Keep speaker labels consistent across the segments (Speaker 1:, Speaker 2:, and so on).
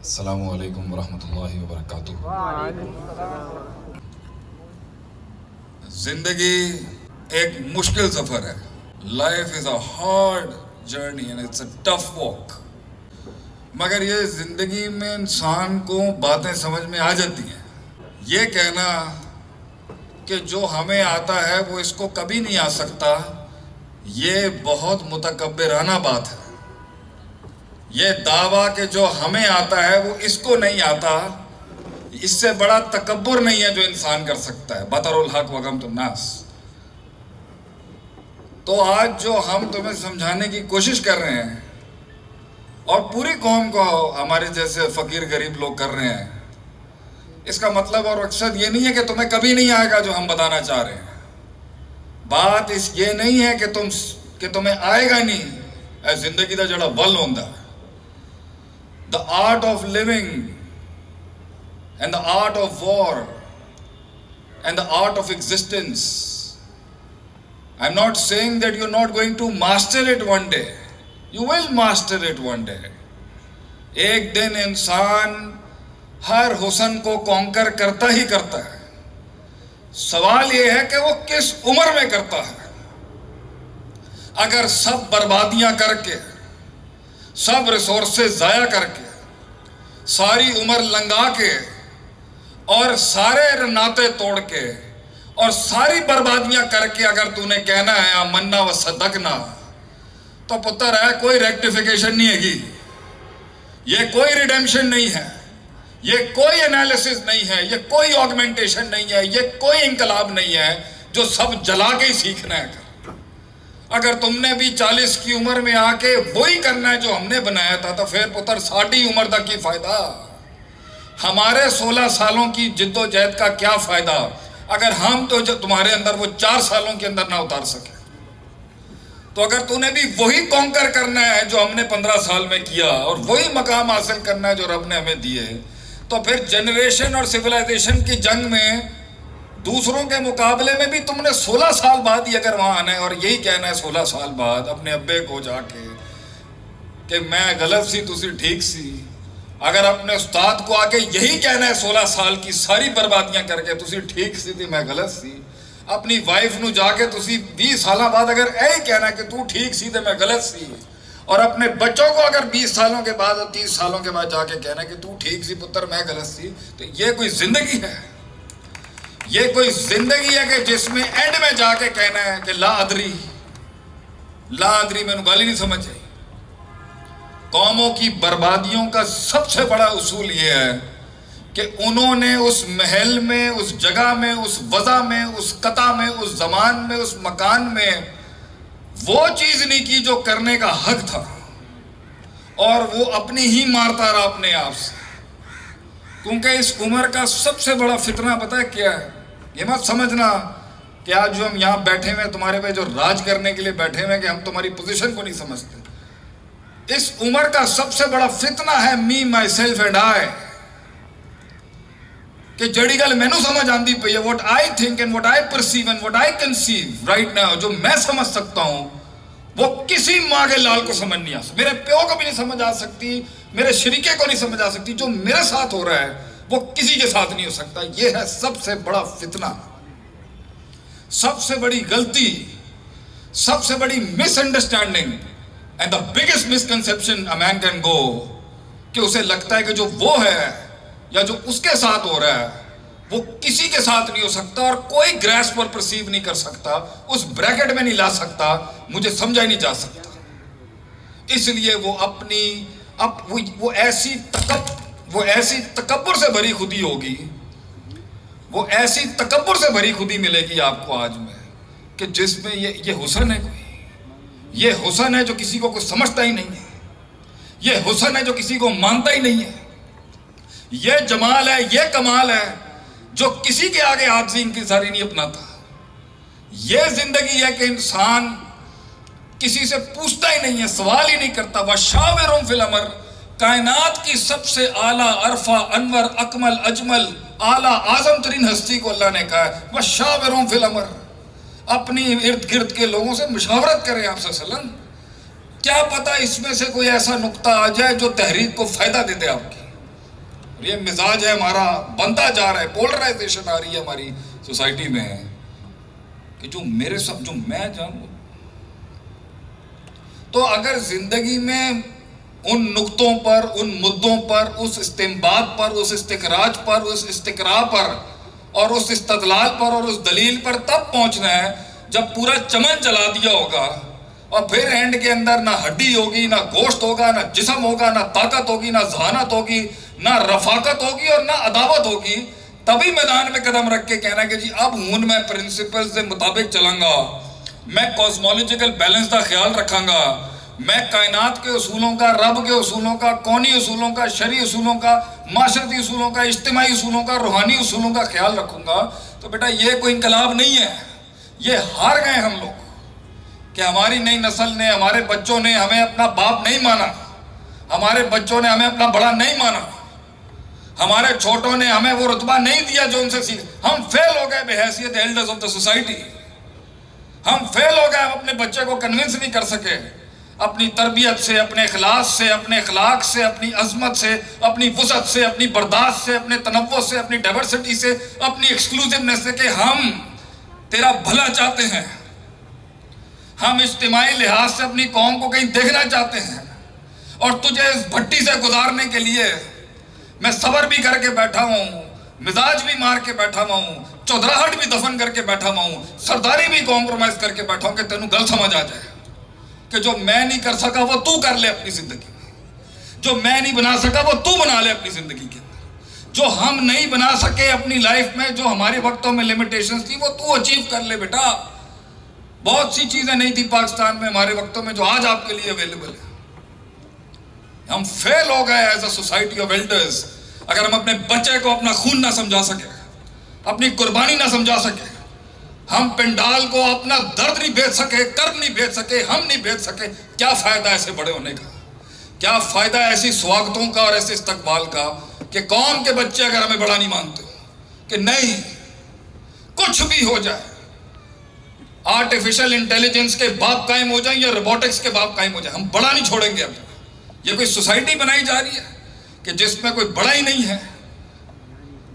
Speaker 1: السلام علیکم ورحمۃ اللہ وبرکاتہ۔ زندگی ایک مشکل سفر ہے۔ Life is a hard journey and it's a tough walk. مگر یہ زندگی میں انسان کو باتیں سمجھ میں آ جاتی ہیں۔ یہ کہنا کہ جو ہمیں آتا ہے وہ اس کو کبھی نہیں آ سکتا، یہ بہت متکبرانہ بات ہے۔ یہ دعویٰ کہ جو ہمیں آتا ہے وہ اس کو نہیں آتا، اس سے بڑا تکبر نہیں ہے جو انسان کر سکتا ہے۔ بطر الحق وغمت الناس۔ تو آج جو ہم تمہیں سمجھانے کی کوشش کر رہے ہیں اور پوری قوم کو ہمارے جیسے فقیر غریب لوگ کر رہے ہیں، اس کا مطلب اور مقصد یہ نہیں ہے کہ تمہیں کبھی نہیں آئے گا جو ہم بتانا چاہ رہے ہیں۔ بات اس یہ نہیں ہے کہ تمہیں آئے گا نہیں۔ اے زندگی دا جڑا ول ہوندا، the art of living and the art of war and the art of existence. I'm not saying that you're not going to master it one day. You will master it one day. ایک دن انسان ہر حسن کو conquer کرتا ہی کرتا ہے۔ سوال یہ ہے کہ وہ کس عمر میں کرتا ہے۔ اگر سب بربادیاں کر کے، سب ریسورسز ضائع کر کے، ساری عمر لنگا کے اور سارے ناطے توڑ کے اور ساری بربادیاں کر کے اگر تو نے کہنا ہے آمنا و صدقنا، تو پتر ہے کوئی ریکٹیفیکیشن نہیں ہے گی، یہ کوئی ریڈیمشن نہیں ہے، یہ کوئی انالیسس نہیں ہے، یہ کوئی آگمنٹیشن نہیں ہے، یہ کوئی انقلاب نہیں ہے جو سب جلا کے ہی سیکھنا ہے۔ اگر تم نے بھی 40 کی عمر میں آ کے وہی کرنا ہے جو ہم نے بنایا تھا، تو پھر پتر ساڑھی عمر تک کی فائدہ؟ ہمارے 16 سالوں کی جد و جہد کا کیا فائدہ اگر ہم تو جو تمہارے اندر وہ 4 سالوں کے اندر نہ اتار سکے؟ تو اگر تو نے بھی وہی کانکر کرنا ہے جو ہم نے 15 سال میں کیا اور وہی مقام حاصل کرنا ہے جو رب نے ہمیں دیے، تو پھر جنریشن اور سویلائزیشن کی جنگ میں دوسروں کے مقابلے میں بھی تم نے 16 سال بعد ہی اگر وہاں آنا ہے اور یہی کہنا ہے 16 سال بعد اپنے ابے کو جا کے کہ میں غلط سی تسی ٹھیک سی، اگر اپنے استاد کو آ کے یہی کہنا ہے 16 سال کی ساری بربادیاں کر کے تسی ٹھیک سی تھی میں غلط سی، اپنی وائف نو جا کے تسی 20 سالہ بعد اگر یہی کہنا ہے کہ تو ٹھیک سی تھی میں غلط سی، اور اپنے بچوں کو اگر 20 سالوں کے بعد اور 30 سالوں کے بعد جا کے کہنا ہے کہ تو ٹھیک سی پتر میں غلط سی، تو یہ کوئی زندگی ہے؟ یہ کوئی زندگی ہے کہ جس میں اینڈ میں جا کے کہنا ہے کہ لا ادری میں نے گالی نہیں سمجھ آئی؟ قوموں کی بربادیوں کا سب سے بڑا اصول یہ ہے کہ انہوں نے اس محل میں، اس جگہ میں، اس وضع میں، اس قطع میں، اس زمان میں، اس مکان میں وہ چیز نہیں کی جو کرنے کا حق تھا، اور وہ اپنی ہی مارتا رہا اپنے آپ سے۔ کیونکہ اس عمر کا سب سے بڑا فتنہ پتہ ہے کیا ہے؟ یہ مت سمجھنا کہ آج جو ہم یہاں بیٹھے ہوئے تمہارے پہ جو راج کرنے کے لیے بیٹھے ہوئے کہ ہم تمہاری پوزیشن کو نہیں سمجھتے۔ اس عمر کا سب سے بڑا فتنہ ہے می مائی سیلف اینڈ آئی، کہ جڑی گل میں نو سمجھ آندی پئی ہے، what I think and what I perceive and what I conceive right now، جو میں سمجھ سکتا ہوں وہ کسی ماں کے لال کو سمجھ نہیں آ سکتی، میرے پیو کو بھی نہیں سمجھ آ سکتی، میرے شریکے کو نہیں سمجھ آ سکتی، جو میرے ساتھ ہو رہا ہے وہ کسی کے ساتھ نہیں ہو سکتا۔ یہ ہے سب سے بڑا فتنہ، سب سے بڑی غلطی، سب سے بڑی misunderstanding and the biggest misconception a man can go, کہ اسے لگتا ہے کہ جو وہ ہے یا جو اس کے ساتھ ہو رہا ہے وہ کسی کے ساتھ نہیں ہو سکتا، اور کوئی گریسپ اور پرسیو نہیں کر سکتا، اس بریکٹ میں نہیں لا سکتا، مجھے سمجھا ہی نہیں جا سکتا۔ اس لیے وہ وہ ایسی تکبر سے بھری خودی ہوگی، وہ ایسی تکبر سے بھری خودی ملے گی آپ کو آج میں، کہ جس میں یہ حسن ہے، کوئی یہ حسن ہے جو کسی کو کوئی سمجھتا ہی نہیں ہے، یہ حسن ہے جو کسی کو مانتا ہی نہیں ہے، یہ جمال ہے، یہ کمال ہے جو کسی کے آگے عاجزی انکساری نہیں اپناتا۔ یہ زندگی ہے کہ انسان کسی سے پوچھتا ہی نہیں ہے، سوال ہی نہیں کرتا۔ وَشَاوِرْهُمْ فِي الْأَمْرِ، کائنات کی سب سے اعلیٰ، عرفہ، انور، اکمل، اجمل، اعلیٰ، اعظم ترین ہستی کو اللہ نے کہا ہے وَشَاوِرْهُمْ فِي الْأَمْرِ، اپنی ارد گرد کے لوگوں سے مشاورت کریں آپ صلی اللہ علیہ وسلم۔ کیا پتہ اس میں سے کوئی ایسا نقطہ آ جائے جو تحریک کو فائدہ دے دے آپ کی، یہ مزاج ہے ہمارا، بنتا جا رہا ہے، پولرائزیشن آ رہی ہے ہماری سوسائٹی میں کہ جو میرے سب جو میں جانوں. تو اگر زندگی میں ان نقطوں پر، ان مدوں پر، اس استنباط پر، اس استخراج پر، اس استقراء پر اور اس استدلال پر اور اس دلیل پر تب پہنچنا ہے جب پورا چمن جلا دیا ہوگا، اور پھر اینڈ کے اندر نہ ہڈی ہوگی، نہ گوشت ہوگا، نہ جسم ہوگا، نہ طاقت ہوگی، نہ ذہانت ہوگی، نہ رفاقت ہوگی اور نہ عداوت ہوگی. تبھی میدان میں قدم رکھ کے کہنا کہ جی اب ہوں میں پرنسپل سے مطابق چلاں گا، میں کاسمولوجیکل بیلنس کا خیال رکھاں گا، میں کائنات کے اصولوں کا، رب کے اصولوں کا، کونی اصولوں کا، شرعی اصولوں کا، معاشرتی اصولوں کا، اجتماعی اصولوں کا، روحانی اصولوں کا خیال رکھوں گا. تو بیٹا یہ کوئی انقلاب نہیں ہے، یہ ہار گئے ہم لوگ کہ ہماری نئی نسل نے، ہمارے بچوں نے ہمیں اپنا باپ نہیں مانا، ہمارے بچوں نے ہمیں اپنا بڑا نہیں مانا، ہمارے چھوٹوں نے ہمیں وہ رتبہ نہیں دیا جو ان سے سیکھ. ہم فیل ہو گئے بحیثیت ایلڈرز آف دا سوسائٹی. ہم فیل ہو گئے، ہم اپنے بچے کو کنونس نہیں کر سکے اپنی تربیت سے، اپنے اخلاص سے، اپنے اخلاق سے، اپنی عظمت سے، اپنی وسعت سے، اپنی برداشت سے، اپنے تنوع سے، اپنی ڈائیورسٹی سے، اپنی ایکسکلوزیونیس سے کہ ہم تیرا بھلا چاہتے ہیں، ہم اجتماعی لحاظ سے اپنی قوم کو کہیں دیکھنا چاہتے ہیں، اور تجھے اس بھٹی سے گزارنے کے لیے میں صبر بھی کر کے بیٹھا ہوں، مزاج بھی مار کے بیٹھا ہوا ہوں، چودراہٹ بھی دفن کر کے بیٹھا ہوا ہوں، سرداری بھی کمپرومائز کر کے بیٹھا ہوں کہ تینوں گل سمجھ آ جائے کہ جو میں نہیں کر سکا وہ تو کر لے اپنی زندگی میں، جو میں نہیں بنا سکا وہ تو بنا لے اپنی زندگی کے اندر، جو ہم نہیں بنا سکے اپنی لائف میں، جو ہمارے وقتوں میں لیمیٹیشنز تھی وہ تو اچیو کر لے بیٹا. بہت سی چیزیں نہیں تھی پاکستان میں ہمارے وقتوں میں جو آج آپ کے لیے اویلیبل ہے. ہم فیل ہو گئے as a society of elders. اگر ہم اپنے بچے کو اپنا خون نہ سمجھا سکے، اپنی قربانی نہ سمجھا سکے، ہم پنڈال کو اپنا درد نہیں بھیج سکے، کرب نہیں بھیج سکے، ہم نہیں بھیج سکے، کیا فائدہ ایسے بڑے ہونے کا؟ کیا فائدہ ایسی سواگتوں کا اور ایسے استقبال کا کہ قوم کے بچے اگر ہمیں بڑا نہیں مانتے کہ نہیں کچھ بھی ہو جائے، آرٹیفیشل انٹیلیجنس کے باپ قائم ہو جائیں یا روبوٹکس کے باپ قائم ہو جائیں، ہم بڑا نہیں چھوڑیں گے. اب یہ کوئی سوسائٹی بنائی جا رہی ہے کہ جس میں کوئی بڑا ہی نہیں ہے.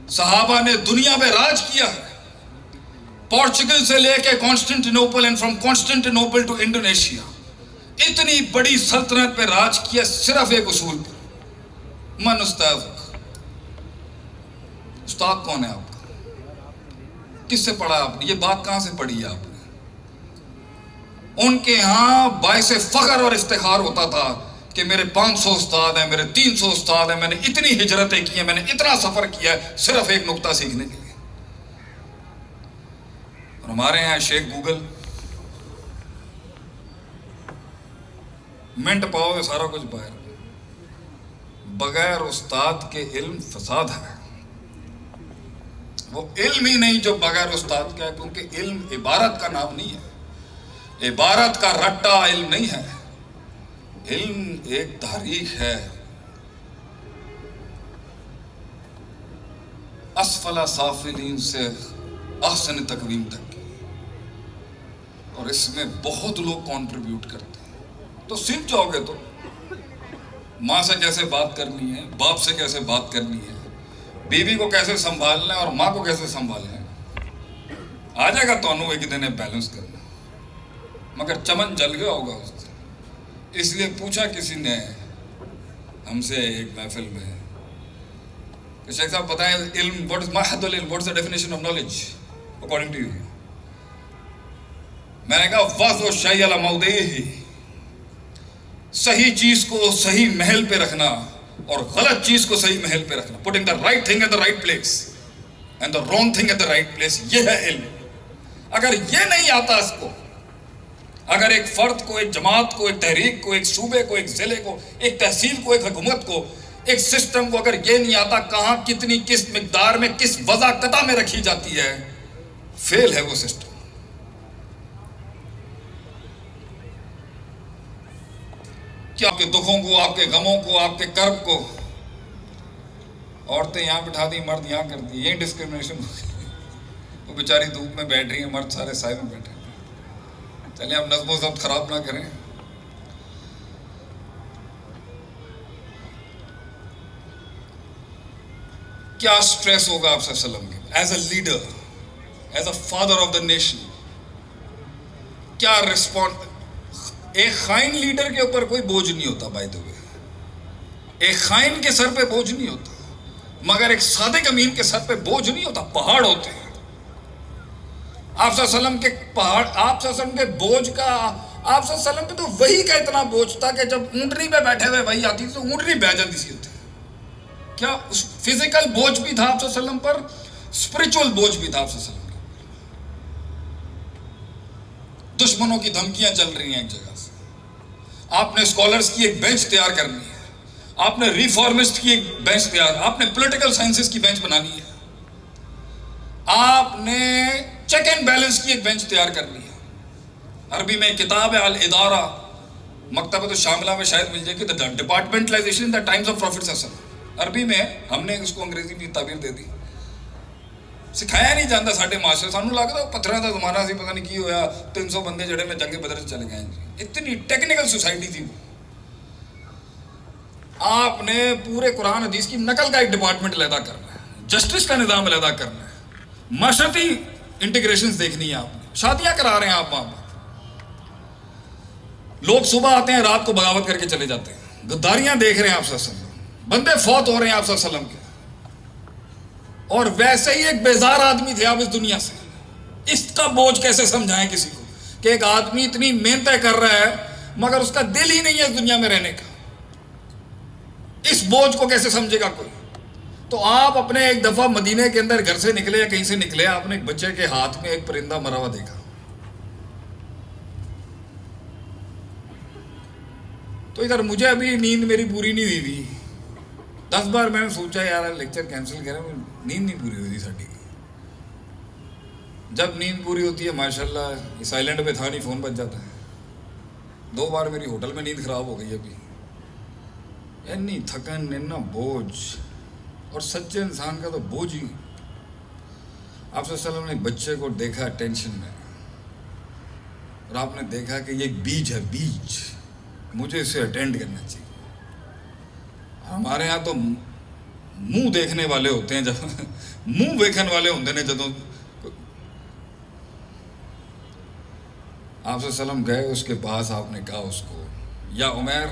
Speaker 1: صحابہ نے دنیا پہ راج کیا ہے، پورچگل سے لے کے کانسٹنٹینوپل اینڈ فرام کانسٹنٹینوپل ٹو انڈونیشیا، اتنی بڑی سلطنت پہ راج کیا صرف ایک اصول پر، من استاذ. استاد کون ہے آپ کا؟ کس سے پڑھا آپ نے؟ یہ بات کہاں سے پڑھی ہے آپ نے؟ ان کے ہاں باعث فخر اور افتخار ہوتا تھا کہ میرے 500 استاد ہیں، میرے 300 استاد ہیں، میں نے اتنی ہجرتیں کی ہیں، میں نے اتنا سفر کیا ہے صرف ایک نقطہ سیکھنے کے لیے. اور ہمارے یہاں شیخ گوگل، منٹ پاؤ گے سارا کچھ باہر. بغیر استاد کے علم فساد ہے. وہ علم ہی نہیں جو بغیر استاد کا ہے، کیونکہ علم عبارت کا نام نہیں ہے، عبارت کا رٹا علم نہیں ہے. علم ایک تاریخ ہے، اسفل سافلین سے احسن تقویم تک کی، اور اس میں بہت لوگ کنٹریبیوٹ کرتے ہیں. تو سیکھ جاؤ گے تو ماں سے کیسے بات کرنی ہے، باپ سے کیسے بات کرنی ہے، بیوی کو کیسے سنبھالنا ہے اور ماں کو کیسے سنبھالنا ہے، آ جائے گا تو انو ایک دن بیلنس کرنا. مگر چمن جل گیا ہوگا اس دن. اس لیے پوچھا کسی نے ہم سے ایک محفل میں کہ شیخ صاحب بتائیں علم، what is محض العلم، what is the definition of knowledge according to you؟ میں نے کہا وضع الشیء علی موضعہ، صحیح چیز کو صحیح محل پہ رکھنا اور غلط چیز کو صحیح محل پہ رکھنا. putting the right thing at the right place and the wrong thing at the right place، یہ ہے علم. اگر یہ نہیں آتا اس کو، اگر ایک فرد کو، ایک جماعت کو، ایک تحریک کو، ایک صوبے کو، ایک ضلع کو، ایک تحصیل کو، ایک حکومت کو، ایک سسٹم کو اگر یہ نہیں آتا کہاں کتنی کس مقدار میں کس وضع قطع میں رکھی جاتی ہے، فیل ہے وہ سسٹم. کیا آپ کے دکھوں کو، آپ کے غموں کو، آپ کے کرب کو عورتیں یہاں بٹھا دی، مرد یہاں کر دی، یہ ڈسکرمنیشن ہو گئی. وہ بیچاری دھوپ میں بیٹھ رہی ہیں، مرد سارے سائے میں بیٹھے ہیں. چلیں اب نظم و ضبط خراب نہ کریں. کیا اسٹریس ہوگا آپ صلی اللہ علیہ وسلم کے as a leader, as a father of the nation. کیا رسپونس. ایک خائن لیڈر کے اوپر کوئی بوجھ نہیں ہوتا بائی دا وے, ایک خائن کے سر پہ بوجھ نہیں ہوتا, مگر ایک صادق امین کے سر پہ بوجھ نہیں ہوتا, پہاڑ ہوتے ہیں. آپ صلی اللہ علیہ وسلم کے پہاڑ, آپ صلی اللہ علیہ وسلم کے بوجھ کا, آپ صلی اللہ علیہ وسلم پہ تو وہی کا اتنا بوجھ تھا کہ جب اونٹنی پہ بیٹھے ہوئے وہی آتی تھی تو اونٹنی بہ جاتی سی ہوتی. کیا فزیکل بوجھ بھی تھا آپ صلی اللہ علیہ وسلم پر, اسپرچول بوجھ بھی تھا آپ صلی اللہ علیہ وسلم. دشمنوں کی دھمکیاں چل رہی ہیں ایک جگہ سے, آپ نے اسکالرس کی ایک بینچ تیار کرنی ہے, آپ نے ریفارمسٹ کی ایک بینچ تیار, آپ نے پولیٹیکل سائنسز کی بینچ بنانی ہے, آپ نے چیک اینڈ بیلنس کی ایک بینچ تیار کرنی ہے. عربی میں کتاب ہے الادارہ, مکتبۃ الشاملہ میں شاید مل جائے گی, the departmentalization in the times of profit صلی اللہ علیہ وسلم. عربی میں ہم نے اس کو انگریزی بھی تعبیر دے دی. سکھایا نہیں جاتا ساڈے معاشرے, سانوں لگتا پتھراں دا زمانہ سی, پتہ نہیں کی ہویا, 300 بندے جڑے میں جنگ بدر چلے گئے. اتنی ٹیکنیکل سوسائٹی تھی. آپ نے پورے قرآن حدیث کی نقل کا ایک ڈپارٹمنٹ علیحدہ کرنا ہے, جسٹس کا نظام علیحدہ کرنا ہے, معاشرتی انٹیگریشنز دیکھنی ہے. آپ نے شادیاں کرا رہے ہیں آپ وہاں پر, لوگ صبح آتے ہیں رات کو بغاوت کر کے چلے جاتے ہیں, غداریاں دیکھ رہے ہیں آپ صلی اللہ علیہ وسلم, بندے فوت ہو رہے ہیں آپ صلی اللہ علیہ وسلم کے, اور ویسے ہی ایک بیزار آدمی تھے آپ اس دنیا سے. اس کا بوجھ کیسے سمجھائیں کسی کو کہ ایک آدمی اتنی محنتیں کر رہا ہے مگر اس کا دل ہی نہیں ہے اس دنیا میں رہنے کا, اس بوجھ کو کیسے سمجھے گا کوئی. تو آپ اپنے ایک دفعہ مدینے کے اندر گھر سے نکلے یا کہیں سے نکلے, آپ نے ایک بچے کے ہاتھ میں ایک پرندہ مرا ہوا دیکھا, تو ادھر مجھے ابھی نیند میری پوری نہیں ہوئی تھی. 10 بار میں نے سوچا یار لیکچر کینسل کریں, نیند نہیں پوری ہوئی تھی ساڈی. جب نیند پوری ہوتی ہے ماشاءاللہ, یہ سائلنٹ پہ تھا نہیں, فون بج جاتا ہے. 2 بار میری ہوٹل میں نیند خراب ہو گئی ابھی. اتنی تھکن, اتنا بوجھ, اور سچے انسان کا تو بوجھ ہی. آپ صلی اللہ علیہ وسلم نے بچے کو دیکھا ٹینشن میں, اور آپ نے دیکھا کہ یہ ایک بیج ہے, بیج, مجھے اسے اٹینڈ کرنا چاہیے. ہمارے ہاں تو منہ دیکھنے والے ہوتے ہیں, جب منہ دیکھنے والے ہوتے ہیں جدوں آپ صلی اللہ علیہ وسلم گئے اس کے پاس, آپ نے کہا اس کو, یا عمیر,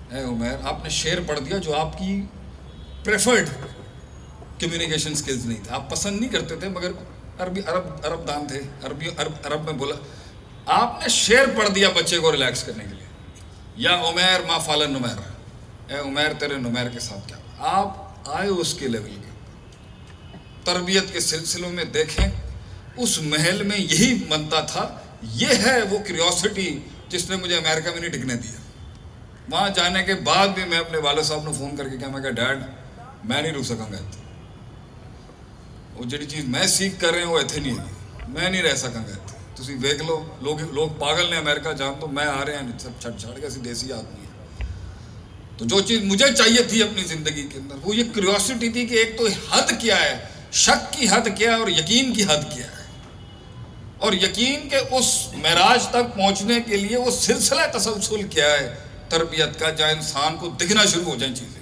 Speaker 1: اے عمیر, آپ نے شعر پڑھ دیا جو آپ کی پریفرڈ کمیونیکیشن سکلز نہیں تھے, آپ پسند نہیں کرتے تھے, مگر عرب دان تھے, عرب میں بولا, آپ نے شعر پڑھ دیا بچے کو ریلیکس کرنے کے لیے, یا عمیر ما فعل نمیر, اے عمیر تیرے نمیر کے ساتھ کیا. آپ آئے اس کے لیول کے تربیت کے سلسلوں میں, دیکھیں اس محل میں یہی بنتا تھا. یہ ہے وہ کیوریوسٹی جس نے مجھے امریکہ میں نہیں ٹکنے دیا. وہاں جانے کے بعد بھی میں اپنے والد صاحب نے فون کر کے کہا, میں کہا ڈیڈ میں نہیں رک سکاں گا اتنے, وہ جڑی چیز میں سیکھ کر رہے ہیں وہ اتنے نہیں ہے, میں نہیں رہ سکاں گا اتنے. تسی دیکھ لو, لوگ پاگل نے امریکہ جان, تو میں آ رہے ہیں سب چھڑ کے, ایسی دیسی آدمی ہے. تو جو چیز مجھے چاہیے تھی اپنی زندگی کے اندر, وہ یہ کیوریوسٹی تھی کہ ایک تو حد کیا ہے, شک کی حد کیا ہے, اور یقین کی حد کیا ہے, اور یقین کے اس معراج تک پہنچنے کے لیے وہ سلسلہ تسلسل کیا ہے تربیت کا, جہاں انسان کو دکھنا شروع ہو جائیں چیزیں.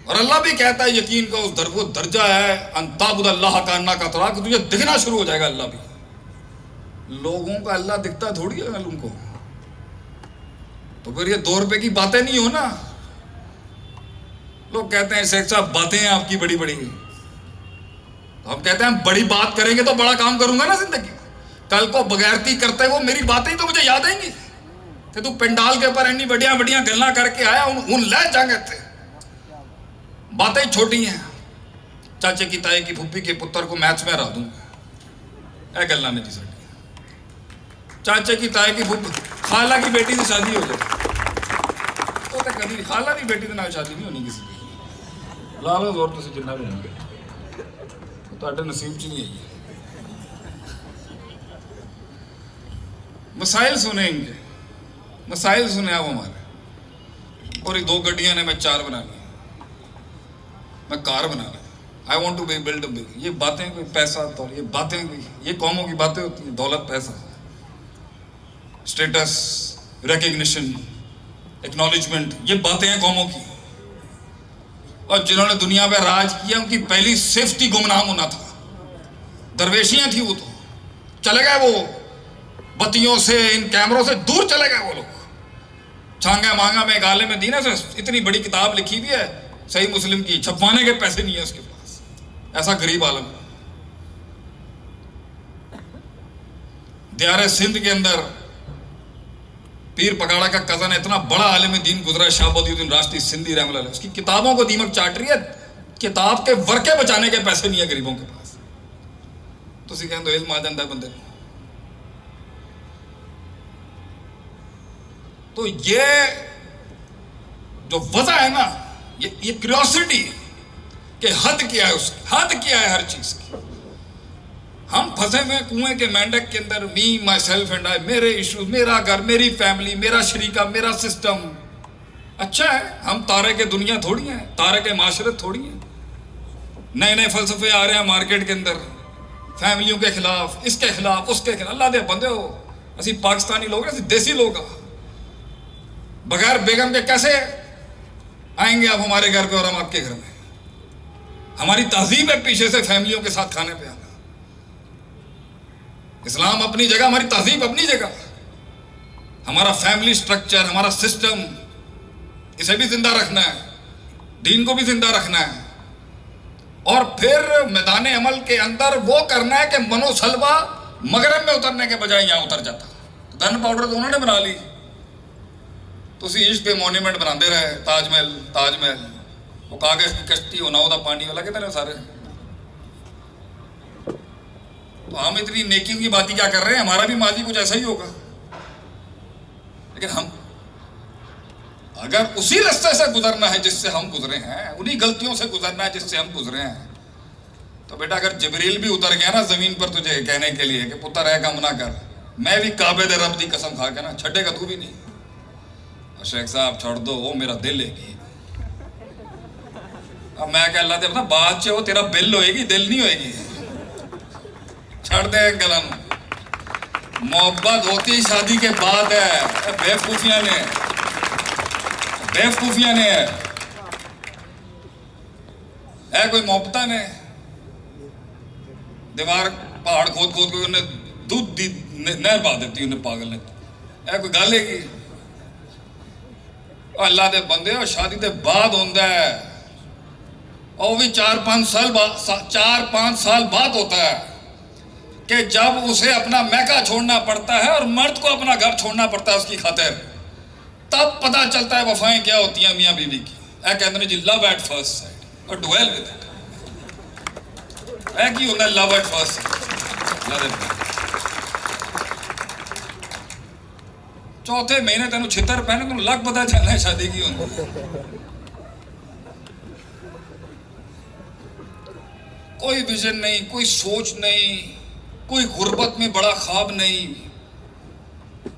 Speaker 1: اور اللہ بھی کہتا ہے یقین کا اس وہ درجہ ہے, ان تعبد اللہ کا انک تراہ, کہ تجھے دکھنا شروع ہو جائے گا اللہ بھی. لوگوں کا اللہ دکھتا تھوڑی ہے معلوم کو, تو پھر یہ 2 روپے کی باتیں نہیں ہو نا. لوگ کہتے ہیں شیخ صاحب باتیں ہیں آپ کی بڑی بڑی, تو ہم کہتے ہیں بڑی بات کریں گے تو بڑا کام کروں گا نا زندگی. کل کو بغیرتی کرتے وہ میری باتیں ہی تو مجھے یاد آئیں گی کہ تو پنڈال کے اوپر اتنی بڑیاں بڑیاں گلاں کر کے آیا, ان لے جاگے تھے. باتیں چھوٹی ہیں, چاچے کی تائی کی پھوپھی کے پتر کو میتھس میں ہرا دوں, اے گلاں نے جی ساڈی. چاچے کی تائی کی پھوپھی, خالہ کی بیٹی سے شادی ہو جائے, وہ تو کبھی خالہ کی بیٹی کے نال شادی نہیں ہونی کسی کی. لا لو زور تسی جنہ بھی ہوں گے, تہاڈے نصیب چ نہیں ہے. مسائل سنیں گے, مسائل سنے آپ ہمارے. اور یہ 2 گڈیاں نے, میں 4 بنانی, میں کار بنانا, I want to build a big. یہ باتیں کوئی پیسہ, تو یہ باتیں کوئی, یہ قوموں کی باتیں ہوتی ہیں, دولت, پیسہ, اسٹیٹس, ریکگنیشن, ایکنالجمنٹ, یہ باتیں ہیں قوموں کی. اور جنہوں نے دنیا پہ راج کیا ان کی پہلی صفت ہی گمنام ہونا تھا. درویشیاں تھیں وہ تو. چلے گئے وہ بتیوں سے, ان کیمروں سے دور چلے گئے وہ لوگ. چھانگا مانگا میں ایک عالم دین ہے, اتنی بڑی کتاب لکھی ہوئی ہے صحیح مسلم کی, چھپوانے کے پیسے نہیں ہیں اس کے پاس. ایسا غریب عالم. دیار سندھ کے اندر پیر پگاڑا کا کزن اتنا بڑا عالم دین گزرا ہے, شاہ بدی الدین راشدی سندھی رحمۃ اللہ علیہ. اس کی کتابوں کو دیمک چاٹ رہی ہے, کتاب کے ورقے بچانے کے پیسے نہیں ہیں غریبوں کے پاس. تو اسی کہیں تو علم آ جاتا ہے بندے کو. تو یہ جو وضع ہے نا, یہ کیوریوسٹی کہ حد کیا ہے, اس کی حد کیا ہے ہر چیز کی. ہم پھنسے ہوئے کنویں کے مینڈک کے اندر, می مائی سیلف اینڈ آئی, میرے ایشوز, میرا گھر, میری فیملی, میرا شریکہ, میرا سسٹم. اچھا ہے, ہم تارے کے دنیا تھوڑی ہیں, تارے کے معاشرت تھوڑی ہیں. نئے نئے فلسفے آ رہے ہیں مارکیٹ کے اندر, فیملیوں کے خلاف, اس کے خلاف, اس کے خلاف. اللہ دے بندے ہو, اسی پاکستانی لوگ ہیں, اسی دیسی لوگ ہیں. بغیر بیگم کے کیسے آئیں گے آپ ہمارے گھر پہ اور ہم آپ کے گھر میں؟ ہماری تہذیب ہے پیچھے سے فیملیوں کے ساتھ کھانے پہ آنا. اسلام اپنی جگہ, ہماری تہذیب اپنی جگہ, ہمارا فیملی سٹرکچر, ہمارا سسٹم, اسے بھی زندہ رکھنا ہے, دین کو بھی زندہ رکھنا ہے. اور پھر میدان عمل کے اندر وہ کرنا ہے کہ منو سلوا مغرب میں اترنے کے بجائے یہاں اتر جاتا. گن پاؤڈر تو انہوں نے بنا لی, تو اسی عشق پہ مونیمنٹ بناتے رہے, تاج محل, تاج محل, وہ کاغذ کی کشتی, وہ ناؤ دا پانی والا, کہتے ہیں سارے. تو ہم اتنی نیکیوں کی باتیں کیا کر رہے ہیں, ہمارا بھی ماضی کچھ ایسا ہی ہوگا. لیکن ہم اگر اسی راستے سے گزرنا ہے جس سے ہم گزرے ہیں, انہی غلطیوں سے گزرنا ہے جس سے ہم گزرے ہیں, تو بیٹا اگر جبریل بھی اتر گیا نا زمین پر تجھے کہنے کے لیے کہ پتر ہے کام نہ کر, میں بھی کعبے دے رب دی قسم کھا کے نا, چھڈے گا تو بھی نہیں. اور شیخ صاحب چھوڑ دو, وہ میرا دل ہے گی. اب میں کہ اللہ دے اپنا بات چاہے وہ تیرا بل ہوئے گی, دل نہیں ہوئے گی. چھڑ دے گلن, محبت ہوتی شادی کے بعد ہے. بیوقوفیاں نے کوئی محبتہ نے دیوار پہاڑ کھود کھود کے انہیں دودھ دی نہر بہا دیتی انہیں, پاگل نے. کوئی گل ہے کی اللہ دے بندے, اور شادی دے بعد ہوتا ہے, اور بھی 4-5 سال بعد ہوتا ہے کہ جب اسے اپنا میکہ چھوڑنا پڑتا ہے اور مرد کو اپنا گھر چھوڑنا پڑتا ہے اس کی خاطر, تب پتہ چلتا ہے وفائیں کیا ہوتی ہیں میاں بیوی کی. کہتے ہیں جی لو ایٹ فرسٹ سائٹ, اور ڈویل ود اٹ. کی ہوتا ہے لو ایٹ فرسٹ سائٹ. چوتھے مہینے تینوں چھتر پہنے تم لگ پتہ چلنا ہے شادی کی ہوتی ہے. کوئی ویژن نہیں, کوئی سوچ نہیں, کوئی غربت میں بڑا خواب نہیں,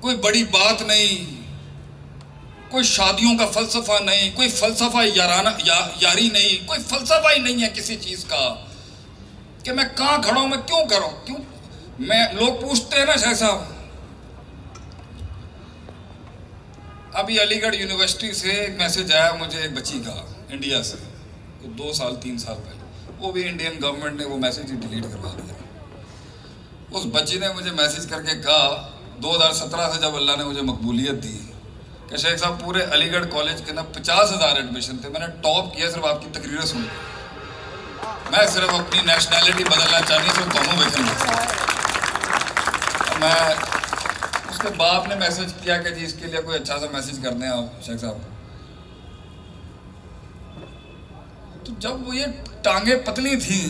Speaker 1: کوئی بڑی بات نہیں, کوئی شادیوں کا فلسفہ نہیں, کوئی فلسفہ یاری نہیں, کوئی فلسفہ ہی نہیں ہے کسی چیز کا کہ میں کہاں کھڑا ہوں, میں کیوں کروں, کیوں. میں لوگ پوچھتے ہیں نا شیخ صاحب, ابھی علی گڑھ یونیورسٹی سے ایک میسج آیا مجھے ایک بچی کا انڈیا سے, 2 سال 3 سال پہلے, وہ بھی انڈین گورنمنٹ نے وہ میسج ہی ڈیلیٹ کروا دیا. اس بچی نے مجھے میسج کر کے کہا 2017 سے جب اللہ نے مجھے مقبولیت دی کہ شیخ صاحب پورے علی گڑھ کالج کے اندر 50,000 ایڈمیشن تھے, میں نے ٹاپ کیا صرف آپ کی تقریریں سن. میں صرف اپنی نیشنلٹی بدلنا چاہنی, صرف دونوں بیٹھیں. میں اس کے باپ نے میسج کیا کہ جی اس کے لیے کوئی اچھا سا میسج کر دیں آپ شیخ صاحب. تو جب وہ یہ ٹانگیں پتلی تھیں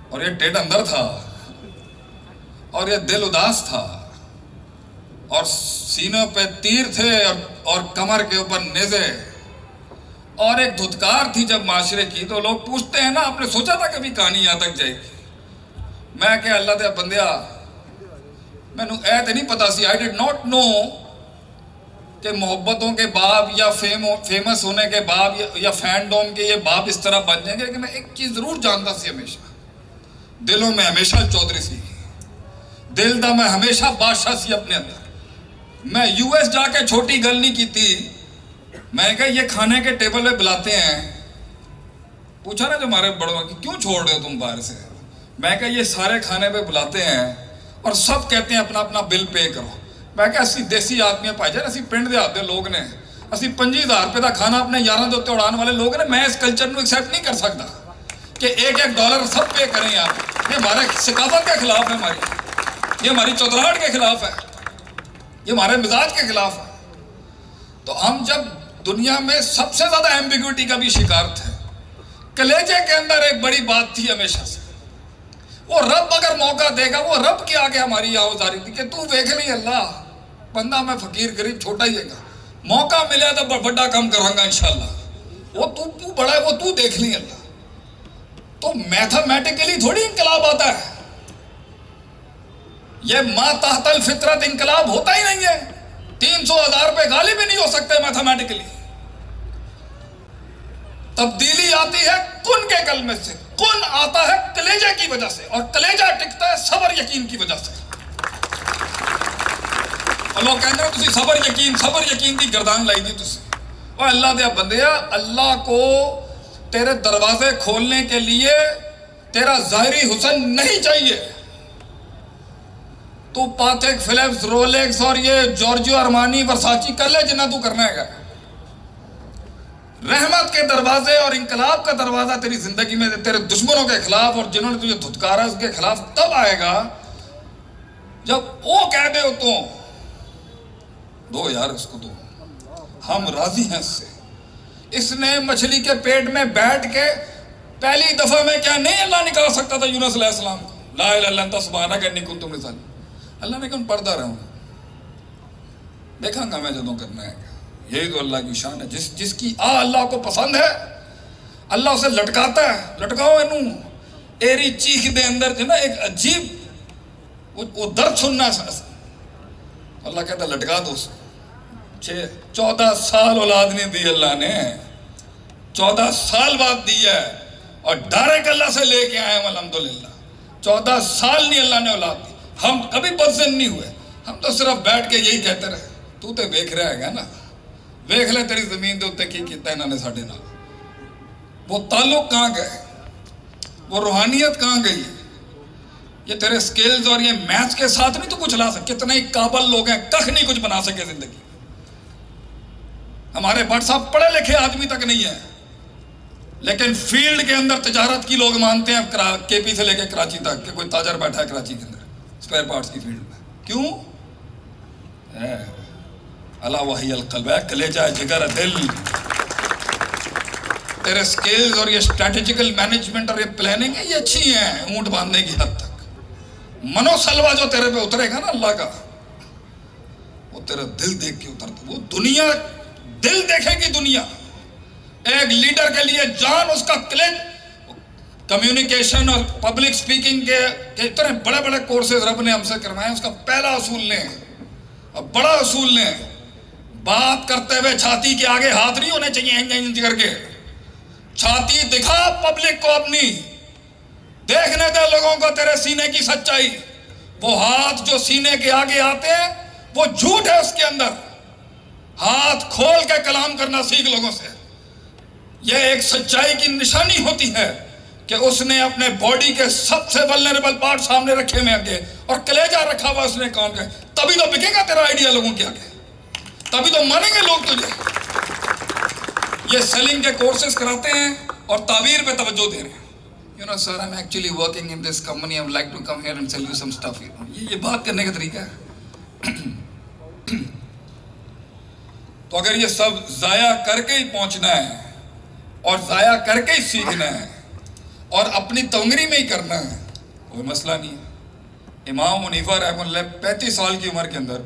Speaker 1: اور یہ ٹیڈ اندر تھا اور یہ دل اداس تھا اور سینوں پہ تیر تھے اور کمر کے اوپر نیزے اور ایک دھتکار تھی جب معاشرے کی, تو لوگ پوچھتے ہیں نا آپ نے سوچا تھا کبھی کہانی یہاں تک جائے گی. میں کہ اللہ دے بندیا میں نے نہیں پتا سی, I did not know کہ محبتوں کے باب یا فیمس ہونے کے باب یا فینڈوم کے یہ باب اس طرح بن جائیں گے. لیکن میں ایک چیز ضرور جانتا سی, ہمیشہ دلوں میں ہمیشہ چودھری سی, دل دا میں ہمیشہ بادشاہ سی اپنے اندر. میں US جا کے چھوٹی گل نہیں کی تھی, میں نے کہا یہ کھانے کے ٹیبل پہ بلاتے ہیں, پوچھا نا جو ہمارے بڑوں کہ کیوں چھوڑ رہے ہو تم باہر سے, میں نے کہا یہ سارے کھانے پہ بلاتے ہیں اور سب کہتے ہیں اپنا اپنا بل پے کرو. میں کہا اسی دیسی آدمی پائی جائے, اسی پنڈ دے آتے لوگ نے, اسی 25,000 روپے کا کھانا اپنے یاراں دے اڑان والے لوگ نے. میں اس کلچر کو ایکسیپٹ نہیں کر سکتا کہ $1 سب پے کریں یار. یہ ہمارے ثقافت کے خلاف ہے, یہ ہماری چودراہٹ کے خلاف ہے, یہ ہمارے مزاج کے خلاف ہے. تو ہم جب دنیا میں سب سے زیادہ ایمبیگوٹی کا بھی شکار تھے, کلیجے کے اندر ایک بڑی بات تھی ہمیشہ سے, وہ رب اگر موقع دے گا, وہ رب کے آگے ہماری آوازاری تھی کہ تو دیکھ لی اللہ بندہ میں فقیر غریب چھوٹا ہی ہے گا, موقع ملے تو بڑا کام کروں گا انشاءاللہ, وہ تو بڑا ہے وہ تو دیکھ لی اللہ. تو میتھمیٹیکلی تھوڑی انقلاب آتا ہے, یہ ما تحت الفطرت انقلاب ہوتا ہی نہیں ہے. 300,000 پہ غالب بھی نہیں ہو سکتے میتھمیٹیکلی. تبدیلی آتی ہے کن کے کلمے سے, کن آتا ہے کلیجے کی وجہ سے, اور کلیجہ ٹکتا ہے صبر یقین کی وجہ سے. اور لوگ کہتے ہیں تسی صبر یقین کی گردان لائی دی تسی. اور اللہ دیا بندیا, اللہ کو تیرے دروازے کھولنے کے لیے تیرا ظاہری حسن نہیں چاہیے. تو پاتھک فلپس رولیکس اور یہ جورجیو ارمانی ورساچی کر لے جنہ تو کرنا ہے گا. رحمت کے دروازے اور انقلاب کا دروازہ تیری زندگی میں تیرے دشمنوں کے خلاف اور جنہوں نے تجھے دھتکارا اس کے خلاف تب آئے گا جب وہ کہہ دے تو دو یار اس کو دو, ہم راضی ہیں اس سے. اس نے مچھلی کے پیٹ میں بیٹھ کے پہلی دفعہ میں کیا نہیں اللہ نکال سکتا تھا یونس علیہ السلام کو, لا الہ الا انت سبحانک انی کنت من الظالمین. اللہ نے کہا پڑھتا رہا ہوں, دیکھا گا میں جدوں کرنا ہے. یہی تو اللہ کی شان ہے, جس کی اللہ کو پسند ہے اللہ اسے لٹکاتا ہے. لٹکاؤ انہوں ایری چیخ دے اندر جو نا ایک عجیب وہ درد سننا ہے, اللہ کہتا ہے لٹکا دو اسے. 14 سال اولاد نہیں دی اللہ نے, 14 سال بعد دی ہے, اور ڈائریکٹ اللہ سے لے کے آئے ہم الحمدللہ. 14 سال نہیں اللہ نے اولاد دی. ہم کبھی بدزن نہیں ہوئے, ہم تو صرف بیٹھ کے یہی کہتے رہے تو تے دیکھ رہا ہے گا نا, دیکھ لے تیری زمین دے اوتے کی کیتا انہوں نے ساڈے نال. وہ تعلق کہاں گئے, وہ روحانیت کہاں گئی. یہ تیرے سکلز اور یہ میتھس کے ساتھ نہیں تو کچھ لا سکے. کتنے ہی قابل لوگ ہیں کخ نہیں کچھ بنا سکے زندگی. ہمارے بٹ صاحب پڑھے لکھے آدمی تک نہیں ہے, لیکن فیلڈ کے اندر تجارت کی لوگ مانتے ہیں کے پی سے لے کے کراچی تک کہ کوئی تاجر بیٹھا ہے کراچی کے اندر اسپیئر پارٹس کی فیلڈ میں. کیوں؟ اللہ وحی القلب ہے, کلیجہ ہے, جگر ہے, دل. تیرے سکلز اور یہ اسٹریٹجیکل مینجمنٹ اور یہ پلاننگ ہے, یہ اچھی ہیں اونٹ باندھنے کی حد تک. منو سلوا جو تیرے پہ اترے گا نا اللہ کا, وہ تیرا دل دیکھ کے اترتا. وہ دنیا دل دیکھے گی. دنیا ایک لیڈر کے لیے جان اس کا کلچ. کمیونیکیشن اور پبلک سپیکنگ کے اتنے بڑے بڑے کورسز رب نے ہم سے کروائے ہیں. اس کا پہلا اصول لیں اور بڑا اصول لیں, بات کرتے ہوئے چھاتی کے آگے ہاتھ نہیں ہونے چاہیے انج کر کے. چھاتی دکھا پبلک کو اپنی, دیکھنے دے لوگوں کو تیرے سینے کی سچائی. وہ ہاتھ جو سینے کے آگے آتے ہیں وہ جھوٹ ہے اس کے اندر. ہاتھ کھول کے کلام کرنا سیکھ لوگوں سے. یہ ایک سچائی کی نشانی ہوتی ہے کہ اس نے اپنے باڈی کے سب سے ولنریبل پارٹ سامنے رکھے میں آگے, اور کلیجہ رکھا ہوا اس نے کام کا. تبھی تو بکے گا تیرا آئیڈیا لوگوں کے آگے, تبھی تو مانیں گے لوگ تجھے. یہ سیلنگ کے کورسز کراتے ہیں اور تعبیر پہ توجہ دے رہے ہیں. You know sir, I'm actually working in this company. I would like to come here and sell you some stuff. یہ بات کرنے کا طریقہ ہے. تو اگر یہ سب ضائع کر کے ہی پہنچنا ہے اور ضائع کر کے ہی سیکھنا ہے اور اپنی تونگری میں ہی کرنا ہے, کوئی مسئلہ نہیں ہے. امام حنیفہ رحمہ اللہ 35 سال کی عمر کے اندر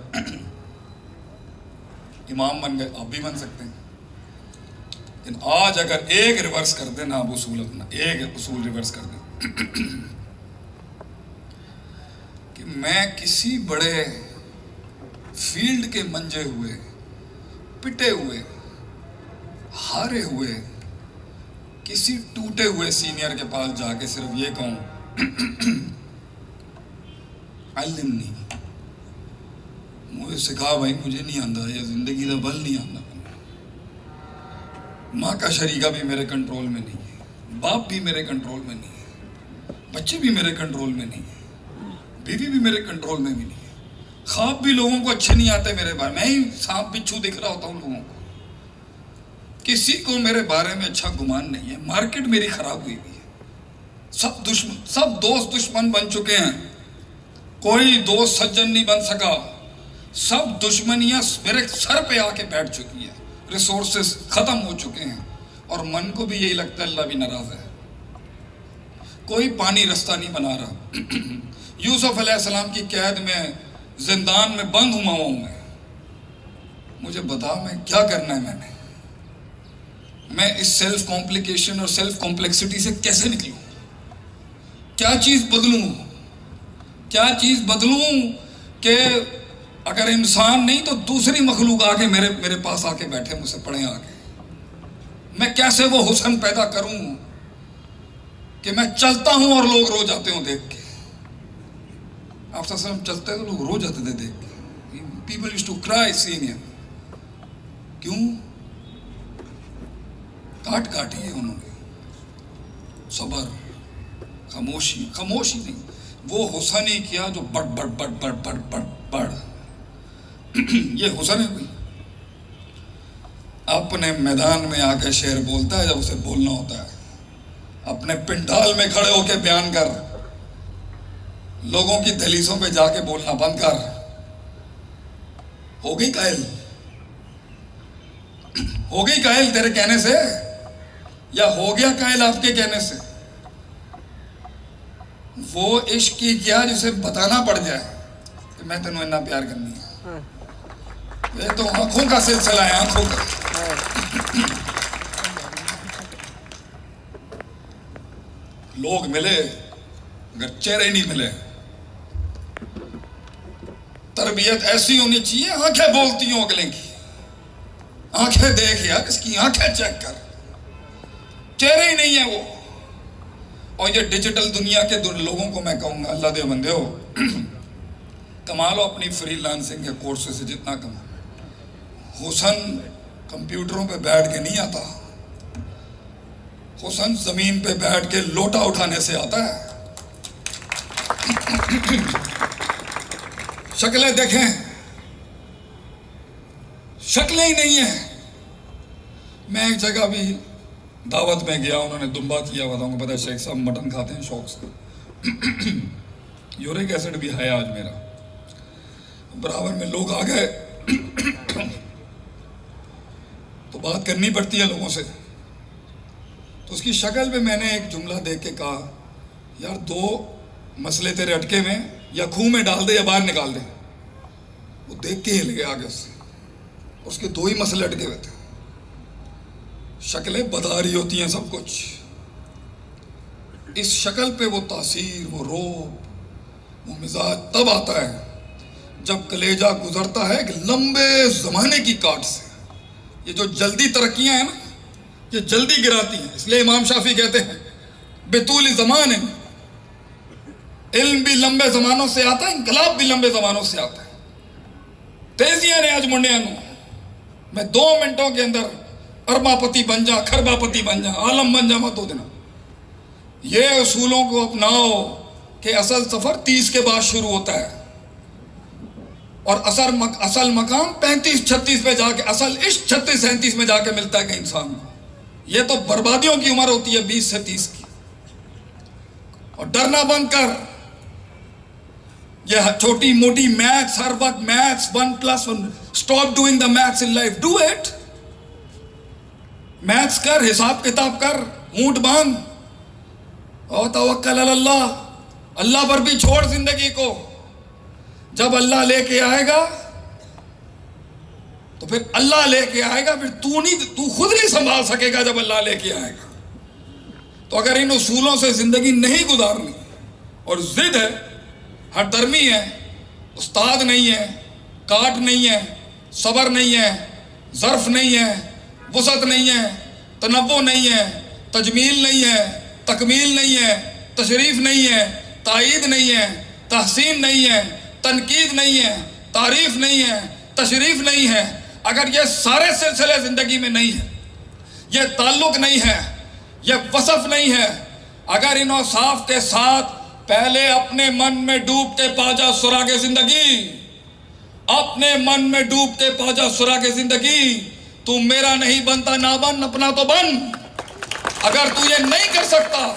Speaker 1: امام بن گئے. آپ بھی بن سکتے ہیں, لیکن آج اگر ایک ریورس کر دیں نا, آپ اصول اپنا ایک اصول ریورس کر دیں کہ میں کسی بڑے فیلڈ کے منجے ہوئے, پٹے ہوئے, ہارے ہوئے, کسی ٹوٹے ہوئے سینئر کے پاس جا کے صرف یہ کہوں علمنی, مجھے سکھا بھائی, مجھے نہیں آتا, یہ زندگی کا بل نہیں آتا. ماں کا شریکہ بھی میرے کنٹرول میں نہیں ہے، باپ بھی میرے کنٹرول میں نہیں ہے، بچے بھی میرے کنٹرول میں نہیں ہے، بیوی بھی میرے کنٹرول میں بھی نہیں ہے، خواب بھی لوگوں کو اچھے نہیں آتے میرے بارے میں، میں ہی سانپ بچھو دکھ رہا ہوتا ہوں لوگوں کو، کسی کو میرے بارے میں اچھا گمان نہیں ہے، مارکیٹ میری خراب ہوئی ہے، سب دوست دشمن بن چکے ہیں، کوئی دوست سجن نہیں بن سکا، سب دشمنیاں میرے سر پہ آ کے بیٹھ چکی ہیں، ریسورسز ختم ہو چکے ہیں، اور من کو بھی یہی لگتا ہے اللہ بھی ناراض ہے، کوئی پانی رستہ نہیں بنا رہا۔ یوسف علیہ السلام کی قید میں زندان میں بند ہوا ہوں مجھے بتا میں کیا کرنا ہے، میں اس سیلف کمپلیکیشن اور سیلف کمپلیکسٹی سے کیسے نکلوں، کیا چیز بدلوں کہ اگر انسان نہیں تو دوسری مخلوق آ کے میرے پاس آ کے بیٹھے، مجھ سے پڑھیں آ کے، میں کیسے وہ حسن پیدا کروں کہ میں چلتا ہوں اور لوگ رو جاتے ہوں دیکھ کے۔ آپ صلی اللہ علیہ وسلم چلتے تو لوگ رو جاتے تھے دیکھ کے، پیپل یوزڈ ٹو کرائی سینگ ہم، کیوں؟ کاٹی ہے انہوں نے، صبر، خاموشی نہیں، وہ حسن ہی کیا جو بڑھ یہ حسن ہے کوئی؟ اپنے میدان میں آ کے شعر بولتا ہے جب اسے بولنا ہوتا ہے، اپنے پنڈال میں کھڑے ہو کے بیان کر، لوگوں کی دہلیزوں پہ جا کے بولنا بند کر۔ ہو گئی قائل تیرے کہنے سے، یا ہو گیا قائل آپ کے کہنے سے؟ وہ عشق کی کیا جسے بتانا پڑ جائے کہ میں تینوں اتنا پیار کرنی ہے، یہ تو آنکھوں کا سلسلہ ہے، آنکھوں کا۔ لوگ ملے اگر چہرے نہیں ملے، تربیت ایسی ہونی چاہیے آنکھیں بولتی ہوں اگلے کی، آنکھیں دیکھ یار اس کی آنکھیں چیک کر، چہرے ہی نہیں ہے وہ۔ اور یہ ڈیجیٹل دنیا کے لوگوں کو میں کہوں گا، اللہ دے بندے ہو، کما لو اپنی فری لانسنگ کے کورسز سے جتنا کما، حسن کمپیوٹروں پہ بیٹھ کے نہیں آتا، حسن زمین پہ بیٹھ کے لوٹا اٹھانے سے آتا ہے۔ شکلیں دیکھیں، شکلیں ہی نہیں ہیں۔ میں ایک جگہ بھی دعوت میں گیا، انہوں نے دمبا کیا ہوا تھا، ان کو پتا ہے شیخ صاحب مٹن کھاتے ہیں شوق سے، یورک ایسڈ بھی ہے آج میرا، برابر میں لوگ آ گئے تو بات کرنی پڑتی ہے لوگوں سے، تو اس کی شکل پہ میں نے ایک جملہ دیکھ کے کہا، یار دو مسئلے تیرے اٹکے میں، یا کھوہ میں ڈال دے یا باہر نکال دے۔ وہ دیکھ کے ہل گیا آگے سے، اس کے دو ہی مسئلے اٹکے ہوئے تھے۔ شکلیں بتا رہی ہوتی ہیں سب کچھ، اس شکل پہ وہ تاثیر، وہ روب، وہ مزاج تب آتا ہے جب کلیجہ گزرتا ہے ایک لمبے زمانے کی کاٹ سے۔ یہ جو جلدی ترقیاں ہیں نا، یہ جلدی گراتی ہیں، اس لیے امام شافعی کہتے ہیں بطول زمان ہے، علم بھی لمبے زمانوں سے آتا ہے، انقلاب بھی لمبے زمانوں سے آتا ہے۔ تیزیاں نے آج منڈیاں نو، میں 2 منٹوں کے اندر اربا پتی بن جا، کھربا پتی بن جا، عالم بن جا، مت ہو دینا۔ یہ اصولوں کو اپناؤ کہ اصل سفر 30 کے بعد شروع ہوتا ہے، اور اصل مقام 35-36 پہ جا کے، اصل عشق 36-37 میں جا کے ملتا ہے کہ انسان کو۔ یہ تو بربادیوں کی عمر ہوتی ہے 20 سے 30 کی۔ اور ڈرنا بند کر، یہ چھوٹی موٹی میتھس، ہر وقت maths 1+1، stop doing the maths in life, do it. Maths کر، حساب کتاب کر، اونٹ باندھ، اور توکل علی اللہ، اللہ پر بھی چھوڑ زندگی کو۔ جب اللہ لے کے آئے گا تو پھر اللہ لے کے آئے گا، پھر تو خود نہیں سنبھال سکے گا جب اللہ لے کے آئے گا۔ تو اگر ان اصولوں سے زندگی نہیں گزارنی، اور ضد ہے، ہر درمی ہے، استاد نہیں ہے، کاٹ نہیں ہے، صبر نہیں ہے، ظرف نہیں ہے، وسعت نہیں ہے، تنوع نہیں ہے، تجمیل نہیں ہے، تکمیل نہیں ہے، تشریف نہیں ہے، تائید نہیں ہے، تحسین نہیں ہے، تنقید نہیں ہے، تعریف نہیں ہے، تشریف نہیں ہے، اگر یہ سارے سلسلے زندگی میں نہیں ہیں، یہ تعلق نہیں ہے، یہ وصف نہیں ہے۔ اگر ان اوصاف کے ساتھ پہلے اپنے من میں ڈوب کے پا جا سراغ زندگی، اپنے من میں ڈوب کے پا جا سراغ زندگی، تو میرا نہیں بنتا نہ بن، اپنا تو بن۔ اگر تو یہ نہیں کر سکتا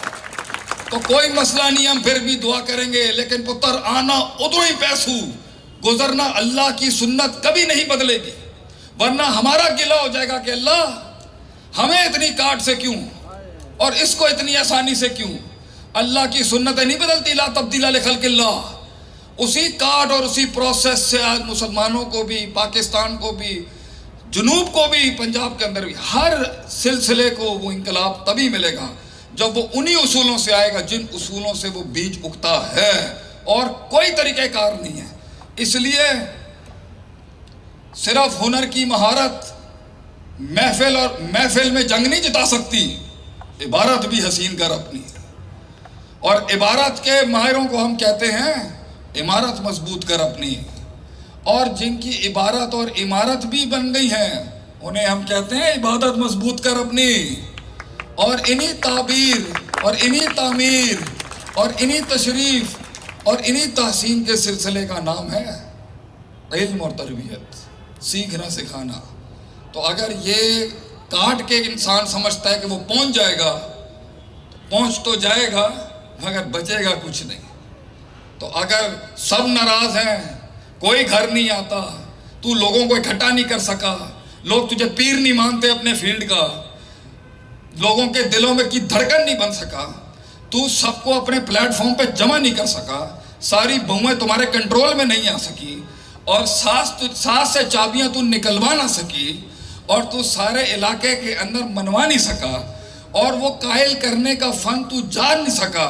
Speaker 1: تو کوئی مسئلہ نہیں، ہم پھر بھی دعا کریں گے، لیکن پتر آنا ادھر ہی پیسو، گزرنا اللہ کی سنت کبھی نہیں بدلے گی، ورنہ ہمارا گلہ ہو جائے گا کہ اللہ ہمیں اتنی کاٹ سے کیوں اور اس کو اتنی آسانی سے کیوں۔ اللہ کی سنتیں نہیں بدلتی، لا تبدیل لخلق اللہ۔ اسی کاٹ اور اسی پروسیس سے آج مسلمانوں کو بھی، پاکستان کو بھی، جنوب کو بھی، پنجاب کے اندر بھی، ہر سلسلے کو وہ انقلاب تبھی ملے گا جب وہ انہی اصولوں سے آئے گا جن اصولوں سے وہ بیج اگتا ہے، اور کوئی طریقہ کار نہیں ہے۔ اس لیے صرف ہنر کی مہارت محفل میں جنگ نہیں جتا سکتی، عبارت بھی حسین کر اپنی، اور عبارت کے ماہروں کو ہم کہتے ہیں عمارت مضبوط کر اپنی، اور جن کی عبارت اور عمارت بھی بن گئی ہیں انہیں ہم کہتے ہیں عبادت مضبوط کر اپنی۔ اور انہی تعبیر اور انہی تعمیر اور انہی تشریف اور انہی تحسین کے سلسلے کا نام ہے علم اور تربیت، سیکھنا سکھانا۔ تو اگر یہ کاٹ کے انسان سمجھتا ہے کہ وہ پہنچ جائے گا، پہنچ تو جائے گا مگر بچے گا کچھ نہیں۔ تو اگر سب ناراض ہیں، کوئی گھر نہیں آتا، تو لوگوں کو اکٹھا نہیں کر سکا، لوگ تجھے پیر نہیں مانتے اپنے فیلڈ کا، لوگوں کے دلوں میں کی دھڑکن نہیں بن سکا، تو سب کو اپنے پلیٹ فارم پہ جمع نہیں کر سکا، ساری بہویں تمہارے کنٹرول میں نہیں آ سکی، اور ساس سے چابیاں تو نکلوا نہ سکی، اور تو سارے علاقے کے اندر منوا نہیں سکا، اور وہ قائل کرنے کا فن تو جان نہیں سکا،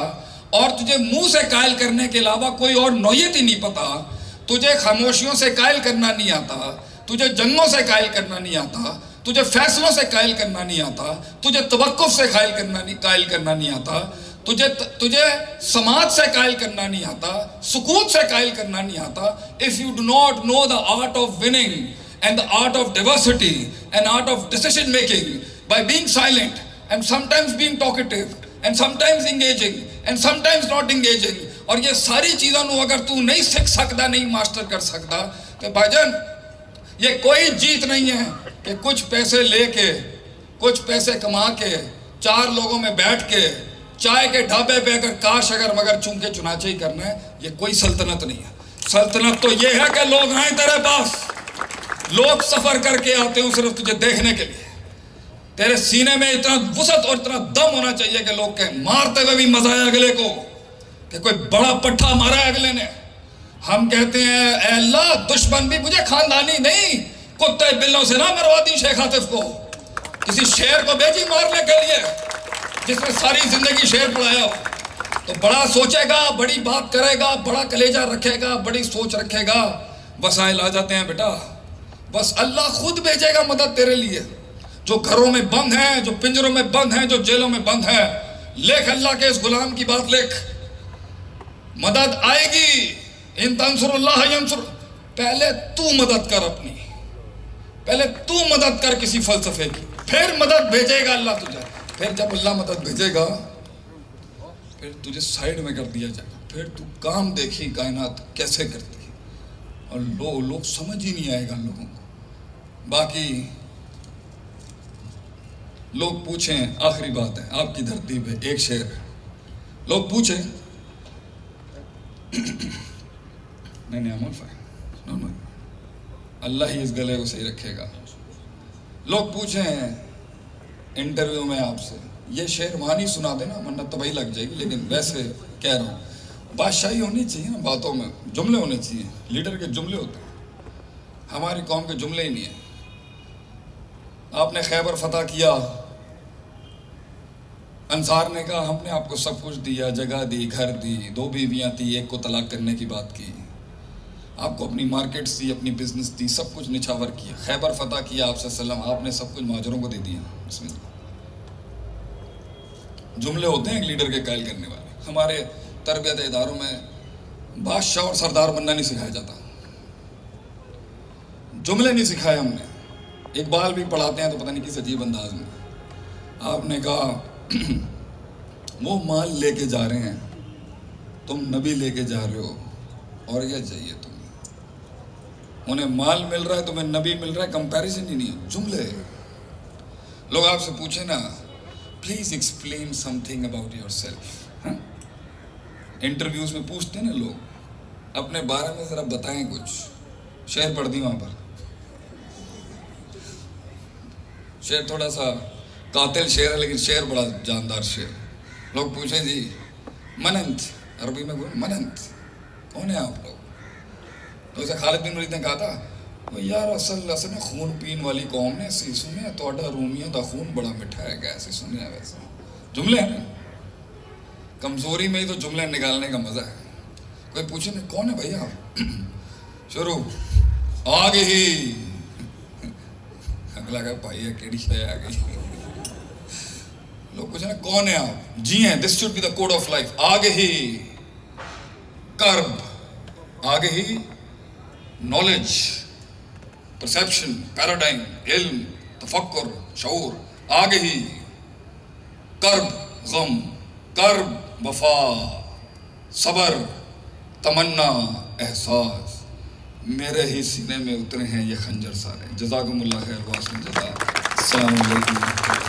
Speaker 1: اور تجھے منہ سے قائل کرنے کے علاوہ کوئی اور نوعیت ہی نہیں پتا، تجھے خاموشیوں سے قائل کرنا نہیں آتا، تجھے جنگوں سے قائل کرنا نہیں آتا، تجھے فیصلوں سے قائل کرنا نہیں آتا، تجھے توقف سے قائل کرنا نہیں آتا، تجھے سماعت سے قائل کرنا نہیں آتا، سکوت سے قائل کرنا نہیں آتا۔ If you do not know the art of winning and the art of diversity and art of decision making by being silent and sometimes being talkative and sometimes engaging and sometimes not engaging، اور یہ ساری چیزوں کو اگر تو نہیں سیکھ سکتا، نہیں ماسٹر کر سکتا، تو بھائی جان یہ کوئی جیت نہیں ہے کہ کچھ پیسے لے کے، کچھ پیسے کما کے، چار لوگوں میں بیٹھ کے چائے کے ڈھابے پہ اگر کاش اگر مگر چونکہ چنانچہ ہی کرنا ہے، یہ کوئی سلطنت نہیں ہے۔ سلطنت تو یہ ہے کہ لوگ آئیں تیرے پاس، لوگ سفر کر کے آتے ہوں صرف تجھے دیکھنے کے لیے، تیرے سینے میں اتنا وسعت اور اتنا دم ہونا چاہیے کہ لوگ کہیں مارتے ہوئے بھی مزہ آیا اگلے کو، کہ کوئی بڑا پٹھا مارا ہے اگلے نے۔ ہم کہتے ہیں اے اللہ دشمن بھی مجھے خاندانی نہیں، کتے بلوں سے نہ مروا دی شیخ عاطف کو، کسی شیر کو بھیجی مارنے کے لیے جس میں ساری زندگی شیر پڑھایا ہو۔ تو بڑا سوچے گا، بڑی بات کرے گا، بڑا کلیجہ رکھے گا، بڑی سوچ رکھے گا، وسائل آ جاتے ہیں بیٹا، بس اللہ خود بھیجے گا مدد تیرے لیے۔ جو گھروں میں بند ہیں، جو پنجروں میں بند ہیں، جو جیلوں میں بند ہیں، لکھ اللہ کے اس غلام کی بات لکھ، مدد آئے گی۔ ان تنصر اللہ ینصر، پہلے تو مدد کر اپنی، پہلے تو مدد کر کسی فلسفے کی، پھر مدد بھیجے گا اللہ تجھے۔ پھر جب اللہ مدد بھیجے گا پھر تجھے سائیڈ میں کر دیا جائے گا، پھر تو کام دیکھی کائنات کیسے کرتی ہے، اور لوگ سمجھ ہی نہیں آئے گا لوگوں کو۔ باقی لوگ پوچھیں، آخری بات ہے آپ کی دھرتی پہ ایک شعر، لوگ پوچھیں نہیں عمل فائن، اللہ ہی اس گلے کو صحیح رکھے گا۔ لوگ پوچھیں انٹرویو میں آپ سے، یہ شعر وہاں نہیں سنا دینا ورنہ تباہی لگ جائے گی، لیکن ویسے کہہ رہا ہوں بادشاہی ہونی چاہیے نا، باتوں میں جملے ہونے چاہیے، لیڈر کے جملے ہوتے ہیں، ہماری قوم کے جملے ہی نہیں ہیں۔ آپ نے خیبر فتح کیا، انصار نے کہا ہم نے آپ کو سب کچھ دیا، جگہ دی، گھر دی، 2 بیویاں تھی، ایک کو طلاق کرنے کی بات کی، آپ کو اپنی مارکیٹس دی، اپنی بزنس دی، سب کچھ نچھاور کیا، خیبر فتح کیا آپ صلی اللہ علیہ وسلم، آپ نے سب کچھ مہاجروں کو دے دیا۔ بسم اللہ، جملے ہوتے ہیں ایک لیڈر کے قائل کرنے والے۔ ہمارے تربیت اداروں میں بادشاہ اور سردار بننا نہیں سکھایا جاتا، جملے نہیں سکھائے ہم نے۔ اقبال بھی پڑھاتے ہیں تو پتہ نہیں کس عجیب انداز میں، آپ نے کہا وہ مال لے کے جا رہے ہیں، تم نبی لے کے جا رہے ہو، اور یہ چاہیے تمہیں، انہیں مال مل رہا ہے تمہیں نبی مل رہا ہے، کمپیریزن ہی نہیں، جملے۔ لوگ آپ سے پوچھیں نا please explain some thing about your self, interviews میں پوچھتے ہیں نا لوگ اپنے بارے میں ذرا بتائیں کچھ، شعر پڑھ دی وہاں پر، شعر تھوڑا سا قاتل شعر ہے لیکن شعر بڑا جاندار شعر۔ لوگ پوچھیں جی مننت، عربی میں بولیں مننت، کون ہے آپ لوگ؟ تو اسے خالد بن ولید نے کہا تھا یار اصل نے خون پین والی قوم نے سی سنیا توڑا رومیوں دا خون بڑا مٹھا ہے، کیسے سنیا ویسے جملے ہیں نا، کمزوری میں ہی تو جملے نکالنے کا مزہ ہے۔ کوئی پوچھے نا کون ہے بھیا، شروع آگ ہی، اگلا کہ بھائی کیڑی شے آ گئی، لوگ پوچھے نا کون ہے آپ، جی ہیں، this should be the code of life, آگ ہی کرب، آگ ہی نالج، پرسیپشن، پیراڈائم، علم، تفکر، شعور، آگ ہی کرب غم، کرب وفا، صبر، تمنا، احساس، میرے ہی سینے میں اترے ہیں یہ خنجر سارے۔ جزاکم اللہ خیر، واسم جزا، السلام علیکم۔